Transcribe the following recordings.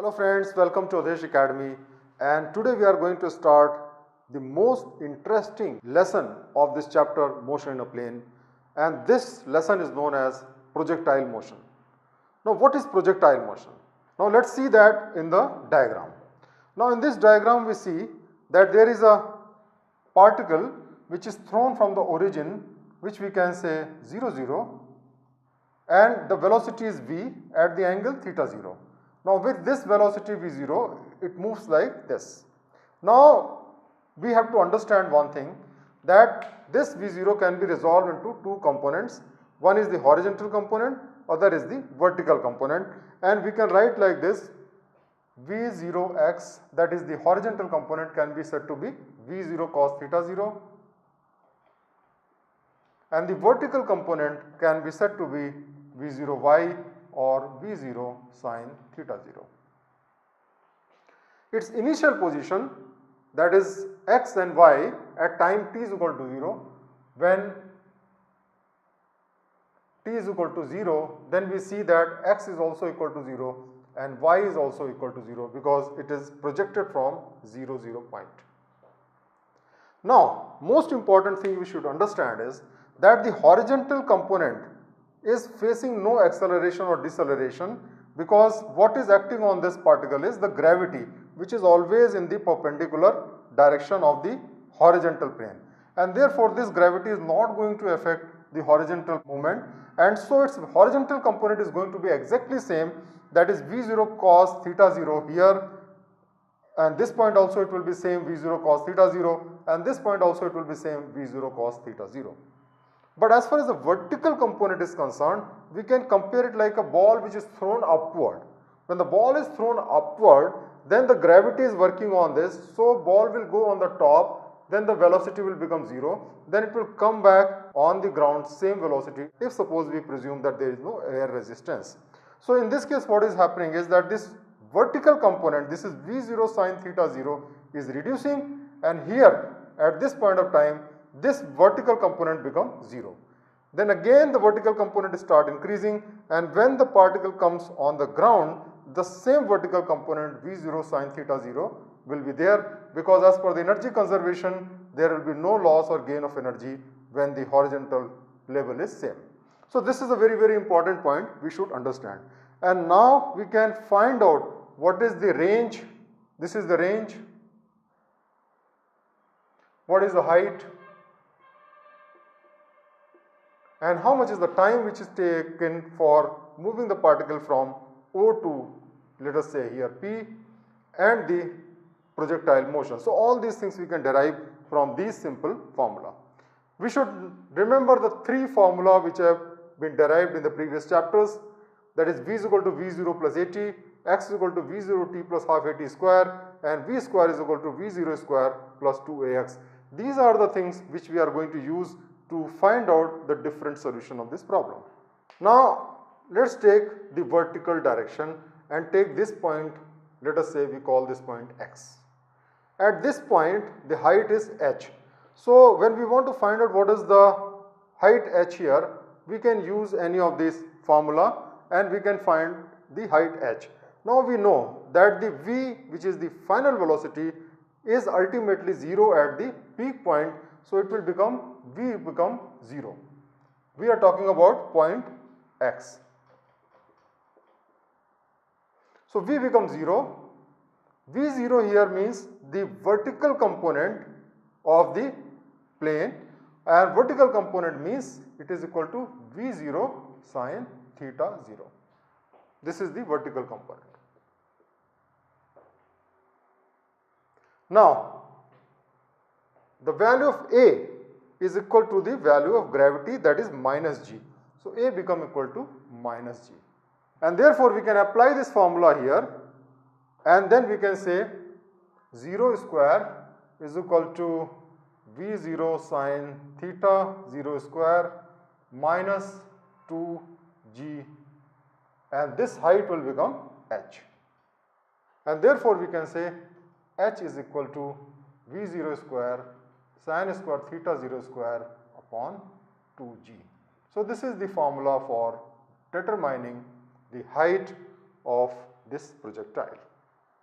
Hello friends, welcome to Awdhesh Academy, and today we are going to start the most interesting lesson of this chapter, motion in a plane, and this lesson is known as projectile motion. Now what is projectile motion? Now let's see that in the diagram. Now in this diagram we see that there is a particle which is thrown from the origin, which we can say 0 0, and the velocity is v at the angle theta 0. Now with this velocity v0, it moves like this. Now we have to understand one thing, that this v0 can be resolved into two components. One is the horizontal component, other is the vertical component, and we can write like this: v0x, that is the horizontal component, can be said to be v0 cos theta 0, and the vertical component can be said to be v0y or v0 sin theta 0. Its initial position, that is x and y, at time t is equal to 0. When t is equal to 0, then we see that x is also equal to 0 and y is also equal to 0, because it is projected from 0 0 point. Now most important thing we should understand is that the horizontal component is facing no acceleration or deceleration, because what is acting on this particle is the gravity, which is always in the perpendicular direction of the horizontal plane, and therefore this gravity is not going to affect the horizontal movement, and so its horizontal component is going to be exactly same, that is v0 cos theta 0 here, and this point also it will be same v0 cos theta 0, and this point also it will be same v0 cos theta 0. But as far as the vertical component is concerned, we can compare it like a ball which is thrown upward. When the ball is thrown upward, then the gravity is working on this, so ball will go on the top, then the velocity will become 0, then it will come back on the ground same velocity, if suppose we presume that there is no air resistance. So in this case what is happening is that this vertical component, this is v0 sin theta 0, is reducing, and here at this point of time this vertical component becomes 0. Then again the vertical component start increasing, and when the particle comes on the ground, the same vertical component v0 sin theta 0 will be there, because as per the energy conservation there will be no loss or gain of energy when the horizontal level is same. So this is a very important point we should understand. And now we can find out what is the range. This is the range. What is the height? And how much is the time which is taken for moving the particle from O to, let us say here, P, and the projectile motion. So all these things we can derive from these simple formula. We should remember the three formula which have been derived in the previous chapters, that is v is equal to v0 plus at, x is equal to v0 t plus half at square, and v square is equal to v0 square plus 2ax. These are the things which we are going to use to find out the different solution of this problem. Now let's take the vertical direction and take this point, let us say we call this point x. At this point the height is h. So when we want to find out what is the height h here, we can use any of this formula and we can find the height h. Now we know that the v, which is the final velocity, is ultimately 0 at the peak point, so it will become v become 0. We are talking about point x. So v becomes 0. v0 here means the vertical component of the plane, and vertical component means it is equal to v0 sin theta 0. This is the vertical component. Now the value of a is equal to the value of gravity, that is minus g. So a become equal to minus g, and therefore we can apply this formula here, and then we can say 0 square is equal to v0 sin theta 0 square minus 2g, and this height will become h, and therefore we can say h is equal to v0 square sin square theta 0 square upon 2g. So this is the formula for determining the height of this projectile.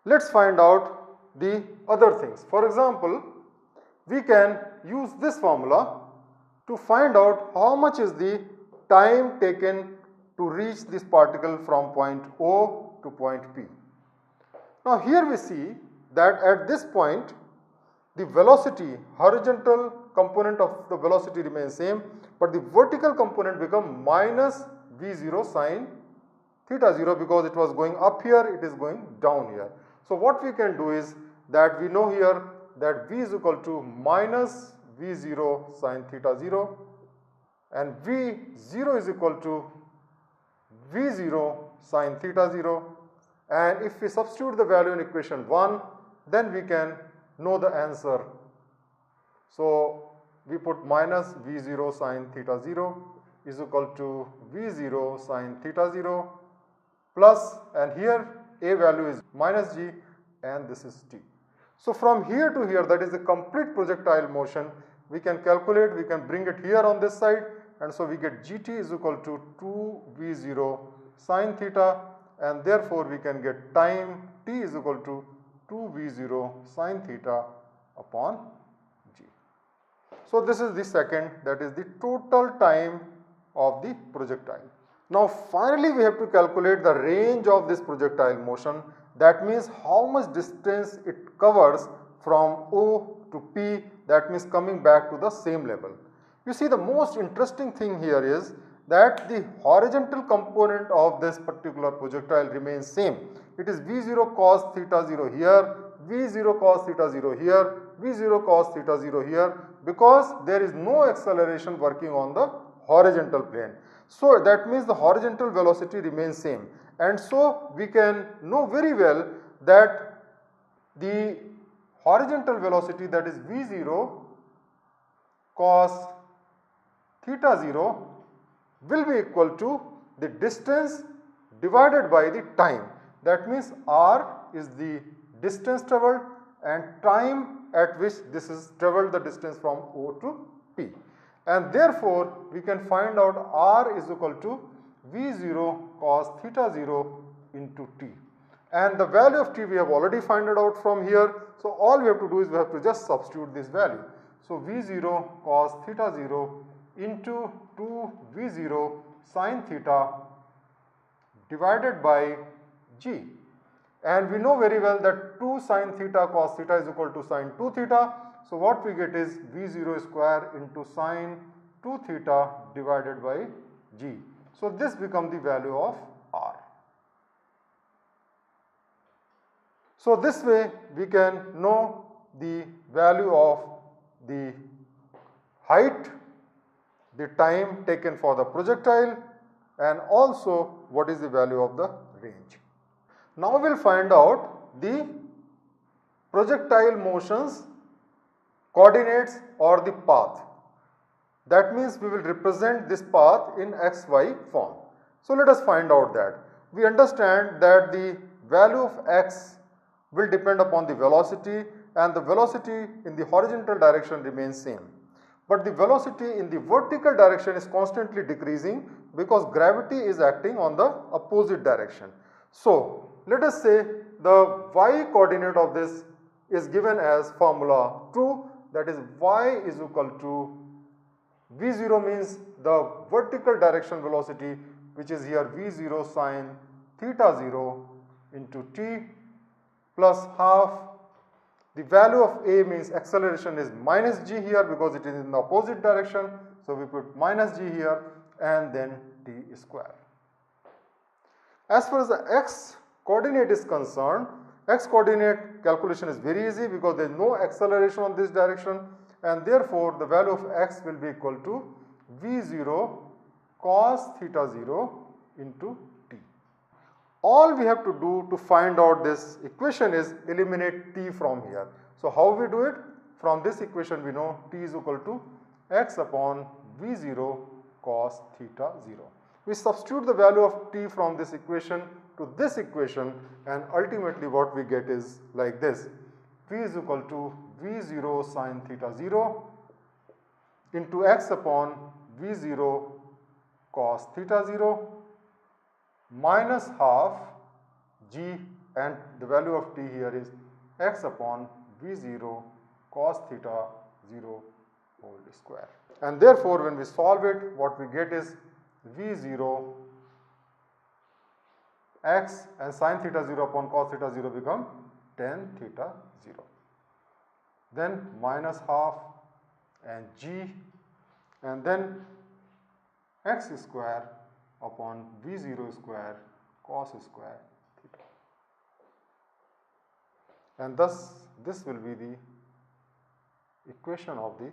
Let's find out the other things. For example, we can use this formula to find out how much is the time taken to reach this particle from point O to point P. Now here we see that at this point the velocity, horizontal component of the velocity remains same, but the vertical component become minus v0 sine theta 0 because it was going up here, it is going down here. So what we can do is that we know here that v is equal to minus v0 sine theta 0 and v0 is equal to v0 sine theta 0, and if we substitute the value in equation 1, then we can know the answer. So we put minus v0 sine theta 0 is equal to v0 sine theta 0 plus, and here a value is minus g and this is t. So from here to here, that is the complete projectile motion, we can calculate, we can bring it here on this side, and so we get gt is equal to 2v0 sine theta, and therefore we can get time t is equal to 2v0 sine theta upon g. So this is the second, that is the total time of the projectile. Now finally we have to calculate the range of this projectile motion, that means how much distance it covers from O to P, that means coming back to the same level. You see, the most interesting thing here is that the horizontal component of this particular projectile remains same. It is v0 cos theta 0 here, v0 cos theta 0 here, v0 cos theta 0 here, because there is no acceleration working on the horizontal plane. So that means the horizontal velocity remains same, and so we can know very well that the horizontal velocity, that is v0 cos theta 0, will be equal to the distance divided by the time. That means r is the distance travelled and time at which this is travelled, the distance from O to P. And therefore we can find out r is equal to v0 cos theta 0 into t, and the value of t we have already found it out from here. So all we have to do is we have to just substitute this value. So v0 cos theta 0 into 2v0 sine theta divided by g, and we know very well that 2 sine theta cos theta is equal to sine 2 theta. So what we get is v0 square into sine 2 theta divided by g. So this becomes the value of r. So this way we can know the value of the height, the time taken for the projectile, and also what is the value of the range. Now we will find out the projectile motions coordinates or the path. That means we will represent this path in xy form. So let us find out that. We understand that the value of x will depend upon the velocity, and the velocity in the horizontal direction remains same. But the velocity in the vertical direction is constantly decreasing because gravity is acting on the opposite direction. So let us say the y coordinate of this is given as formula 2, that is y is equal to v0 means the vertical direction velocity, which is here v0 sine theta 0 into t plus half. The value of a means acceleration is minus g here because it is in the opposite direction. So we put minus g here and then t square. As far as the x coordinate is concerned, x coordinate calculation is very easy because there is no acceleration on this direction, and therefore the value of x will be equal to v0 cos theta 0 into t. All we have to do to find out this equation is eliminate t from here. So how we do it? From this equation we know t is equal to x upon v0 cos theta 0. We substitute the value of t from this equation to this equation, and ultimately what we get is like this: v is equal to v0 sine theta 0 into x upon v0 cos theta 0 minus half g and the value of t here is x upon v0 cos theta 0 whole square. And therefore, when we solve it, what we get is v0 x and sin theta 0 upon cos theta 0 become tan theta 0. Then minus half and g, and then x square upon v0 square cos square theta. And thus this will be the equation of the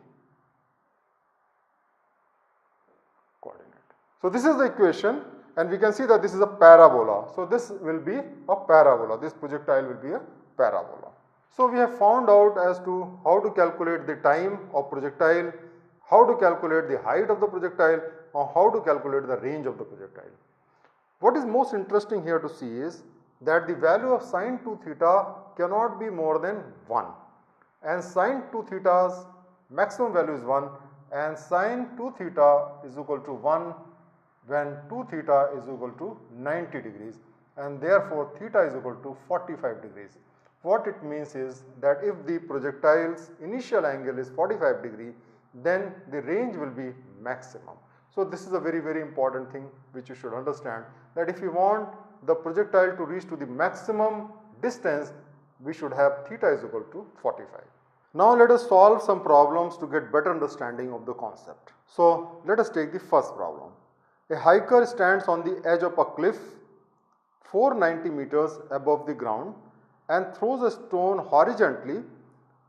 coordinate. So this is the equation, and we can see that this is a parabola. So this will be a parabola. This projectile will be a parabola. So we have found out as to how to calculate the time of projectile, how to calculate the height of the projectile, or how to calculate the range of the projectile. What is most interesting here to see is that the value of sin 2 theta cannot be more than 1, and sin 2 theta's maximum value is 1, and sin 2 theta is equal to 1 when 2 theta is equal to 90 degrees, and therefore theta is equal to 45 degrees. What it means is that if the projectile's initial angle is 45 degree, then the range will be maximum. So this is a very important thing which you should understand, that if you want the projectile to reach to the maximum distance, we should have theta is equal to 45. Now let us solve some problems to get better understanding of the concept. So let us take the first problem. A hiker stands on the edge of a cliff 490 meters above the ground and throws a stone horizontally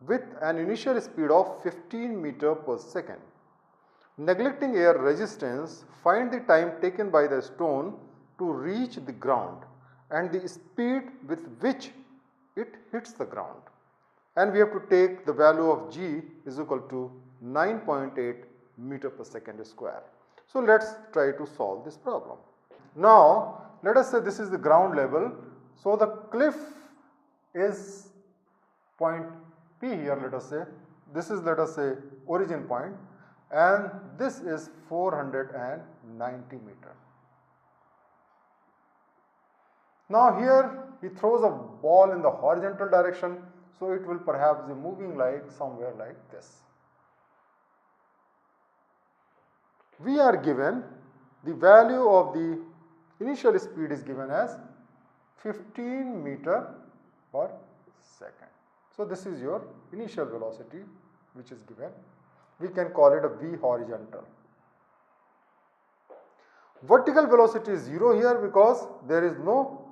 with an initial speed of 15 meters per second. Neglecting air resistance, find the time taken by the stone to reach the ground and the speed with which it hits the ground. And we have to take the value of g is equal to 9.8 meter per second square. So let's try to solve this problem. Now let us say this is the ground level. So the cliff is point P here, let us say. This is, let us say, origin point, and this is 490 meter. Now here he throws a ball in the horizontal direction, so it will perhaps be moving like somewhere like this. We are given the value of the initial speed is given as 15 meter per second. So this is your initial velocity which is given. We can call it a v horizontal. Vertical velocity is 0 here because there is no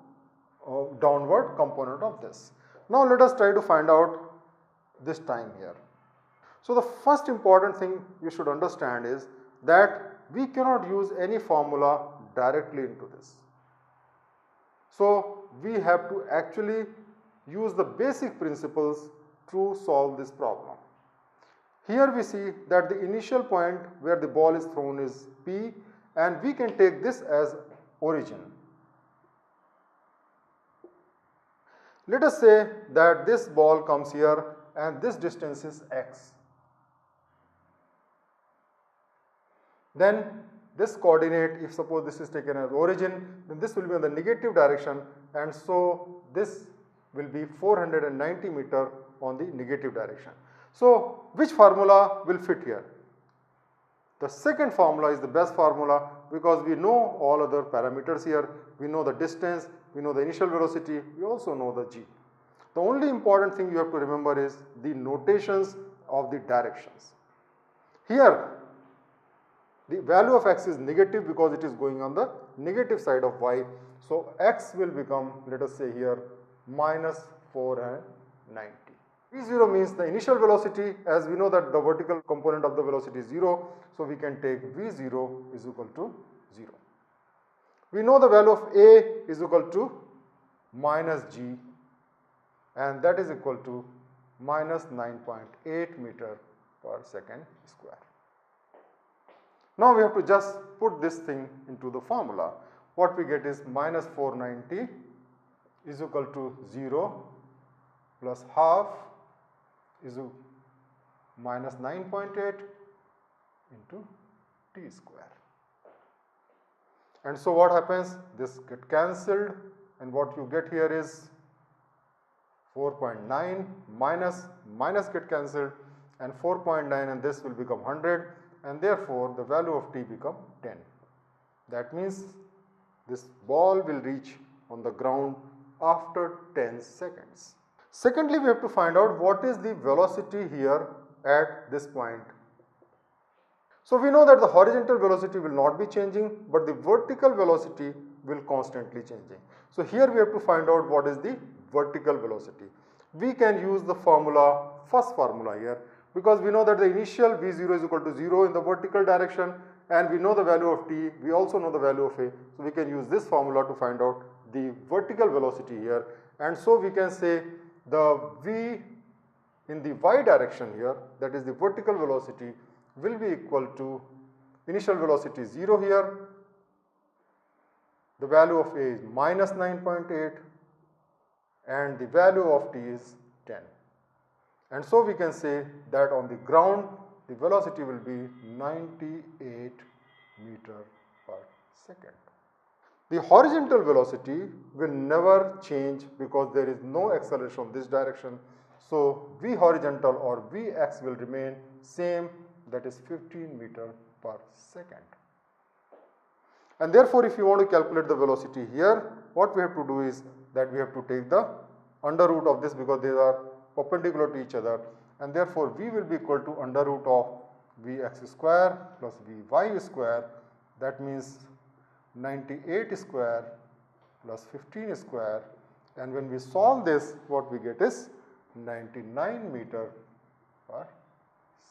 downward component of this. Now let us try to find out this time here. So the first important thing you should understand is that we cannot use any formula directly into this. So we have to actually use the basic principles to solve this problem. Here we see that the initial point where the ball is thrown is P, and we can take this as origin. Let us say that this ball comes here and this distance is x. Then this coordinate, if suppose this is taken as origin, then this will be in the negative direction, and so this will be 490 meter on the negative direction. So which formula will fit here? The second formula is the best formula because we know all other parameters here. We know the distance, we know the initial velocity, we also know the g. The only important thing you have to remember is the notations of the directions. Here the value of x is negative because it is going on the negative side of y. So x will become, let us say here, minus 490. V0 means the initial velocity, as we know that the vertical component of the velocity is 0. So we can take V0 is equal to 0. We know the value of A is equal to minus g, and that is equal to minus 9.8 meter per second square. Now we have to just put this thing into the formula. What we get is minus 490 is equal to 0 plus half is minus 9.8 into t square. And so what happens? This get cancelled, and what you get here is 4.9 minus get cancelled, and 4.9 and this will become 100, and therefore the value of t become 10. That means this ball will reach on the ground after 10 seconds. Secondly, we have to find out what is the velocity here at this point. So we know that the horizontal velocity will not be changing, but the vertical velocity will constantly changing. So here we have to find out what is the vertical velocity. We can use the formula, first formula here, because we know that the initial v0 is equal to 0 in the vertical direction, and we know the value of t, we also know the value of a, so we can use this formula to find out the vertical velocity here, and so we can say the v in the y direction here, that is the vertical velocity, will be equal to initial velocity is 0 here, the value of a is minus 9.8, and the value of t is 10. And so we can say that on the ground the velocity will be 98 meter per second. The horizontal velocity will never change because there is no acceleration of this direction. So v horizontal or vx will remain same, that is 15 meter per second. And therefore, if you want to calculate the velocity here, what we have to do is that we have to take the under root of this because they are perpendicular to each other, and therefore v will be equal to under root of vx square plus vy square, that means 98 square plus 15 square, and when we solve this, what we get is 99 meter per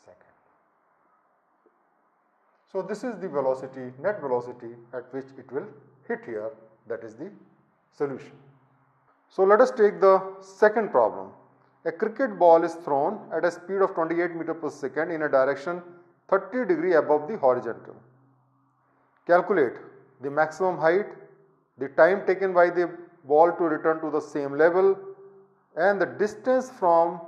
second. So this is the velocity, net velocity at which it will hit here, that is the solution. So let us take the second problem. A cricket ball is thrown at a speed of 28 meter per second in a direction 30 degree above the horizontal. Calculate the maximum height, the time taken by the ball to return to the same level, and the distance from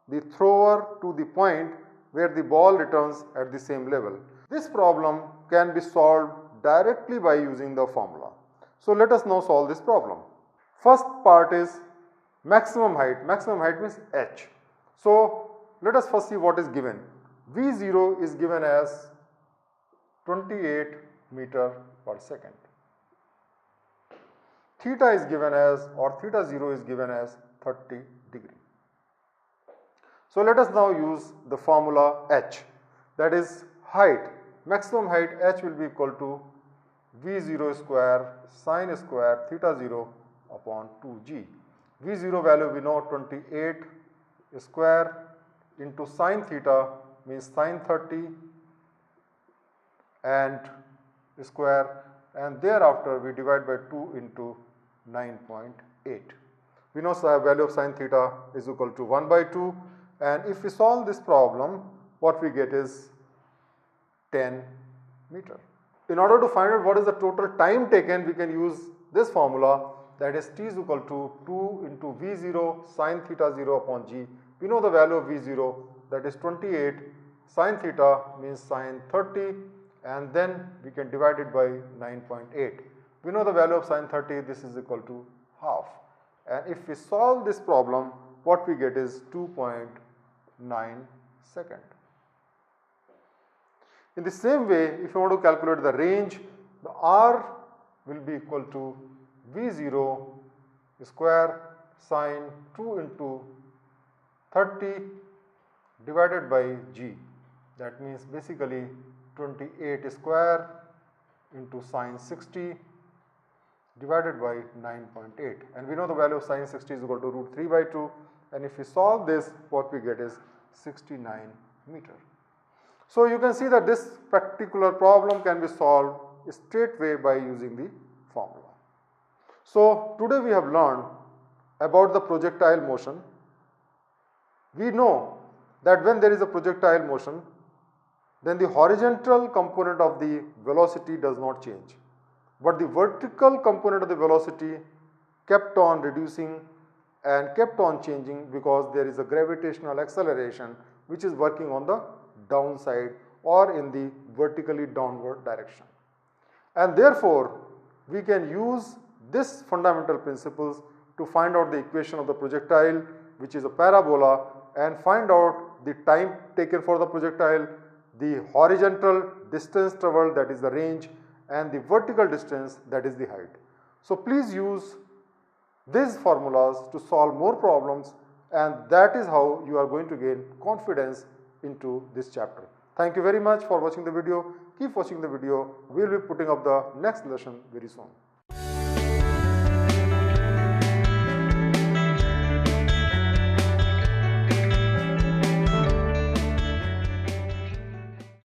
the thrower to the point where the ball returns at the same level. This problem can be solved directly by using the formula. So let us now solve this problem. First part is maximum height. Maximum height means h. So let us first see what is given. v0 is given as 28 meter per second. Theta is given as, or theta 0 is given as 30 degree. So let us now use the formula h, that is height. Maximum height h will be equal to v0 square sine square theta 0 upon 2g. v0 value we know 28 square into sine theta means sine 30 and square, and thereafter we divide by 2 into 9.8. We know the value of sine theta is equal to 1 by 2, and if we solve this problem, what we get is 10 meter. In order to find out what is the total time taken, we can use this formula, that is t is equal to 2 into v0 sine theta 0 upon g. We know the value of v0, that is 28, sine theta means sine 30, and then we can divide it by 9.8. We know the value of sine 30, this is equal to half. And if we solve this problem, what we get is 2.9 second. In the same way, if you want to calculate the range, the r will be equal to v0 square sine 2 into 30 divided by g. That means basically 28 square into sine 60 divided by 9.8, and we know the value of sine 60 is equal to root 3 by 2, and if we solve this, what we get is 69 meter. So you can see that this particular problem can be solved straightway by using the formula. So today we have learned about the projectile motion. We know that when there is a projectile motion, then the horizontal component of the velocity does not change, but the vertical component of the velocity kept on reducing and kept on changing because there is a gravitational acceleration which is working on the downside or in the vertically downward direction. And therefore, we can use this fundamental principles to find out the equation of the projectile, which is a parabola, and find out the time taken for the projectile, the horizontal distance traveled, that is the range, and the vertical distance, that is the height. So please use these formulas to solve more problems, and that is how you are going to gain confidence into this chapter. Thank you very much for watching the video. Keep watching the video. We will be putting up the next lesson very soon.